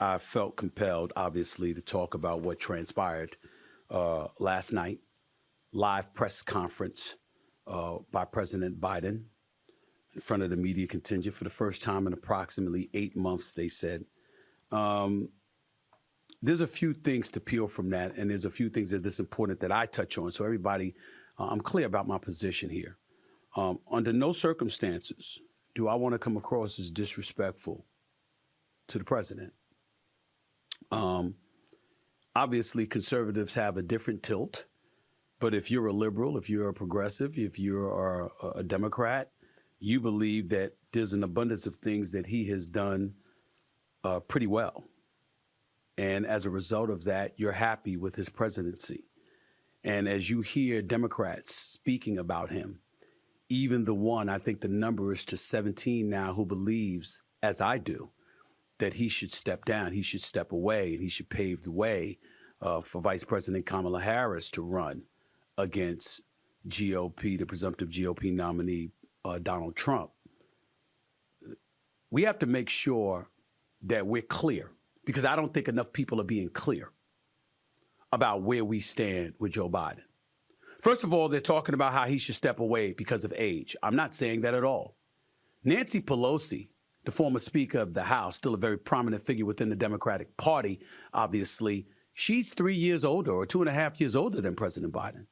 I felt compelled, obviously, to talk about what transpired last night. Live press conference by President Biden in front of the media contingent for the first time in approximately 8 months, they said. There's a few things to peel from that, and there's a few things that is important that I touch on. So everybody, I'm clear about my position here. Under no circumstances do I want to come across as disrespectful to the president. Obviously, conservatives have a different tilt, but if you're a liberal, if you're a progressive, if you're a Democrat, you believe that there's an abundance of things that he has done pretty well. And as a result of that, you're happy with his presidency. And as you hear Democrats speaking about him, even the one, I think the number is to 17 now, who believes, as I do, that he should step down, he should step away, and he should pave the way for Vice President Kamala Harris to run against GOP, the presumptive GOP nominee, Donald Trump. We have to make sure that we're clear, because I don't think enough people are being clear about where we stand with Joe Biden. First of all, they're talking about how he should step away because of age. I'm not saying that at all. Nancy Pelosi, the former Speaker of the House, still a very prominent figure within the Democratic Party, obviously, she's 3 years older or 2.5 years older than President Biden.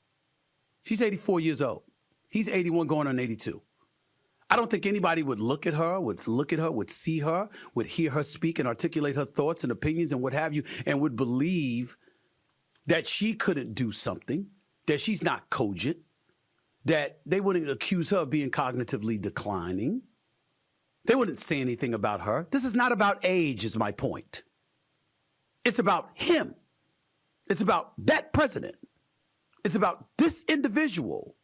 She's 84 years old. He's 81 going on 82. I don't think anybody would look at her, would see her, would hear her speak and articulate her thoughts and opinions and what have you, and would believe that she couldn't do something, that she's not cogent, that they wouldn't accuse her of being cognitively declining. They wouldn't say anything about her. This is not about age, is my point. It's about him. It's about that president. It's about this individual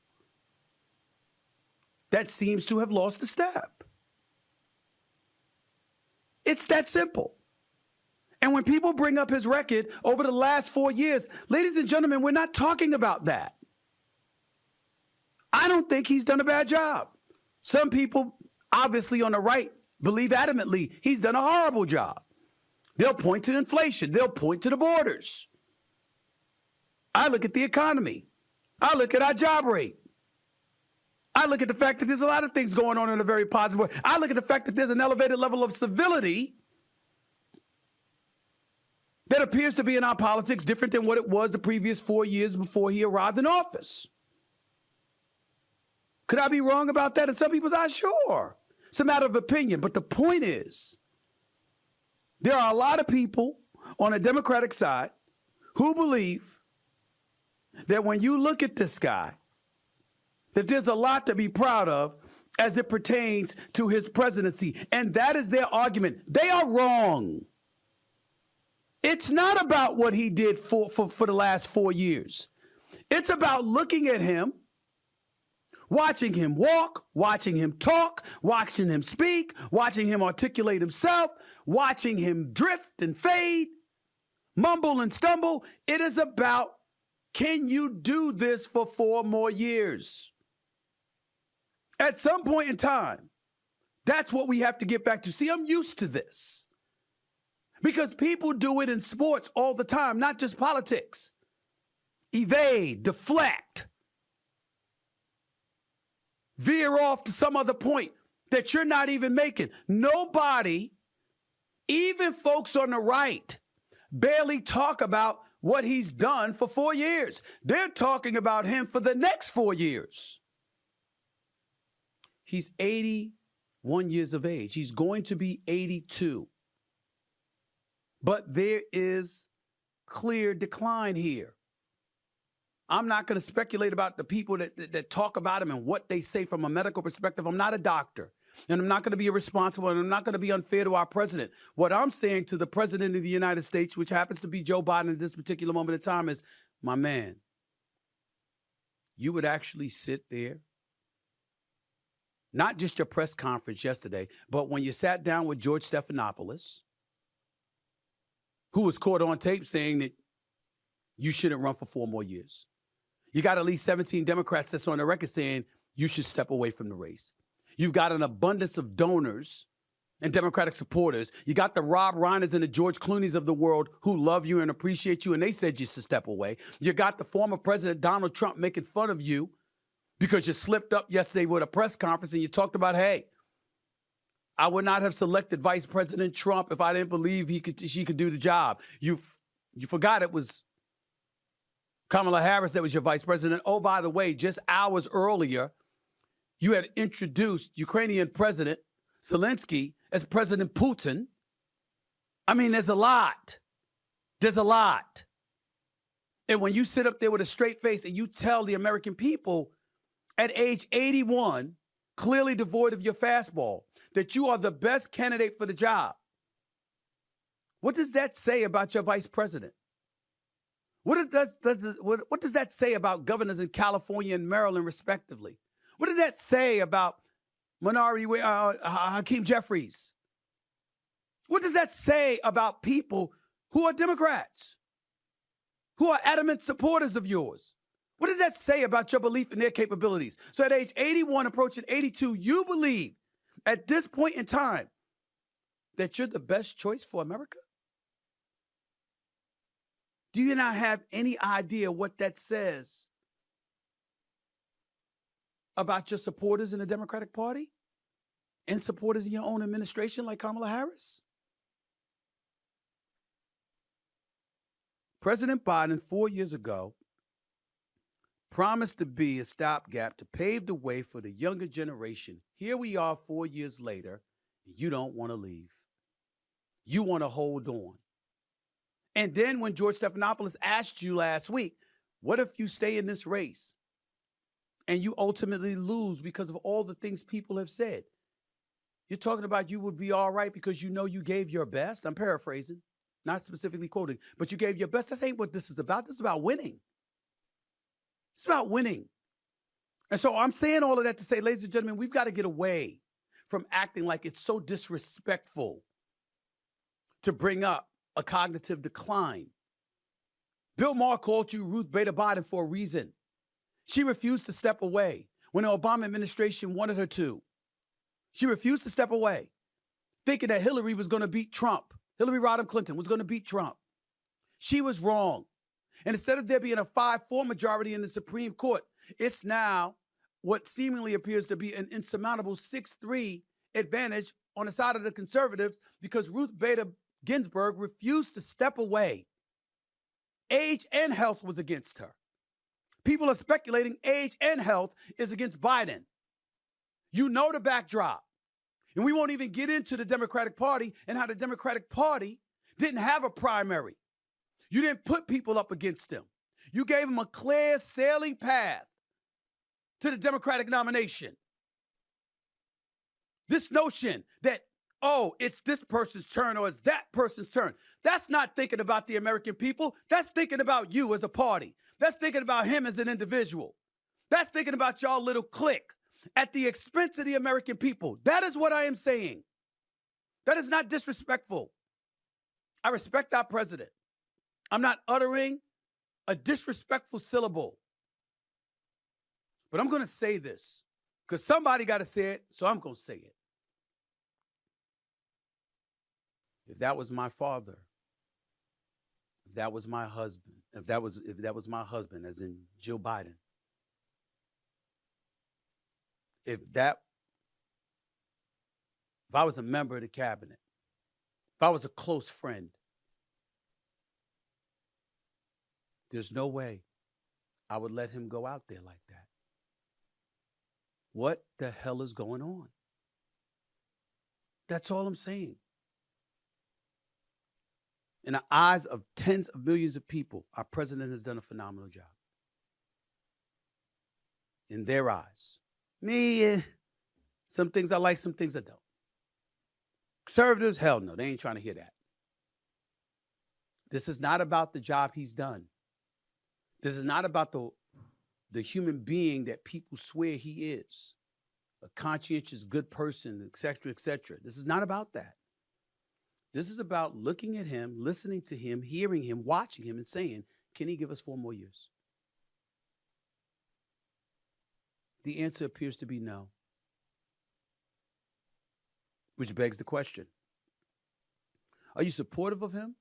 that seems to have lost a step. It's that simple. And when people bring up his record over the last 4 years, ladies and gentlemen, we're not talking about that. I don't think he's done a bad job. Some people, obviously on the right, believe adamantly he's done a horrible job. They'll point to inflation. They'll point to the borders. I look at the economy. I look at our job rate. I look at the fact that there's a lot of things going on in a very positive way. I look at the fact that there's an elevated level of civility that appears to be in our politics different than what it was the previous 4 years before he arrived in office. Could I be wrong about that? And some people say, sure. It's a matter of opinion. But the point is, there are a lot of people on the Democratic side who believe that when you look at this guy, that there's a lot to be proud of as it pertains to his presidency. And that is their argument. They are wrong. It's not about what he did for the last 4 years. It's about looking at him, watching him walk, watching him talk, watching him speak, watching him articulate himself, watching him drift and fade, mumble and stumble. It is about, can you do this for 4 more years? At some point in time, that's what we have to get back to. See, I'm used to this because people do it in sports all the time, not just politics. Evade, deflect, veer off to some other point that you're not even making. Nobody, even folks on the right, barely talk about what he's done for 4 years. They're talking about him for the next 4 years. He's 81 years of age. He's going to be 82. But there is clear decline here. I'm not going to speculate about the people that talk about him and what they say from a medical perspective. I'm not a doctor, and I'm not going to be irresponsible, and I'm not going to be unfair to our president. What I'm saying to the president of the United States, which happens to be Joe Biden at this particular moment in time, is, my man, you would actually sit there, not just your press conference yesterday, but when you sat down with George Stephanopoulos, who was caught on tape saying that you shouldn't run for 4 more years. You got at least 17 Democrats that's on the record saying you should step away from the race. You've got an abundance of donors and Democratic supporters. You got the Rob Reiners and the George Clooney's of the world who love you and appreciate you, and they said you should step away. You got the former President Donald Trump making fun of you because you slipped up yesterday with a press conference and you talked about, hey, I would not have selected Vice President Trump if I didn't believe she could do the job. You forgot it was Kamala Harris that was your vice president. Oh, by the way, just hours earlier, you had introduced Ukrainian President Zelensky as President Putin. I mean, there's a lot. There's a lot. And when you sit up there with a straight face and you tell the American people at age 81, clearly devoid of your fastball, that you are the best candidate for the job, what does that say about your vice president? What does that say about governors in California and Maryland, respectively? What does that say about Hakeem Jeffries? What does that say about people who are Democrats, who are adamant supporters of yours? What does that say about your belief in their capabilities? So at age 81, approaching 82, you believe at this point in time that you're the best choice for America? Do you not have any idea what that says about your supporters in the Democratic Party and supporters in your own administration like Kamala Harris? President Biden 4 years ago promised to be a stopgap to pave the way for the younger generation. Here we are 4 years later, and you don't want to leave. You want to hold on. And then when George Stephanopoulos asked you last week, what if you stay in this race and you ultimately lose because of all the things people have said? You're talking about you would be all right because you know you gave your best. I'm paraphrasing, not specifically quoting, but you gave your best. That ain't what this is about. This is about winning. It's about winning. And so I'm saying all of that to say, ladies and gentlemen, we've got to get away from acting like it's so disrespectful to bring up a cognitive decline. Bill Maher called you Ruth Bader Biden for a reason. She refused to step away when the Obama administration wanted her to. She refused to step away, thinking that Hillary was going to beat Trump. Hillary Rodham Clinton was going to beat Trump. She was wrong. And instead of there being a 5-4 majority in the Supreme Court, it's now what seemingly appears to be an insurmountable 6-3 advantage on the side of the conservatives because Ruth Bader Ginsburg refused to step away. Age and health was against her. People are speculating age and health is against Biden. You know the backdrop. And we won't even get into the Democratic Party and how the Democratic Party didn't have a primary. You didn't put people up against them. You gave them a clear sailing path to the Democratic nomination. This notion that, oh, it's this person's turn or it's that person's turn. That's not thinking about the American people. That's thinking about you as a party. That's thinking about him as an individual. That's thinking about y'all little clique at the expense of the American people. That is what I am saying. That is not disrespectful. I respect our president. I'm not uttering a disrespectful syllable. But I'm going to say this because somebody got to say it, so I'm going to say it. If that was my father, if that was my husband, if that was my husband, as in Jill Biden, if I was a member of the cabinet, if I was a close friend, there's no way I would let him go out there like that. What the hell is going on? That's all I'm saying. In the eyes of tens of millions of people, our president has done a phenomenal job. In their eyes. Me, some things I like, some things I don't. Conservatives, hell no, they ain't trying to hear that. This is not about the job he's done. This is not about the human being that people swear he is. A conscientious, good person, et cetera, et cetera. This is not about that. This is about looking at him, listening to him, hearing him, watching him, and saying, can he give us 4 more years? The answer appears to be no. Which begs the question, are you supportive of him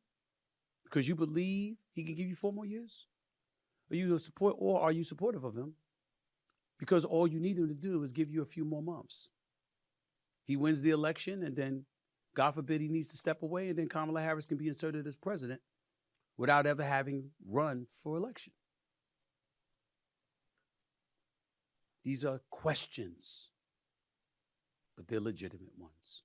because you believe he can give you 4 more years? Are you supportive of him because all you need him to do is give you a few more months? He wins the election, and then, God forbid, he needs to step away, and then Kamala Harris can be inserted as president without ever having run for election. These are questions, but they're legitimate ones.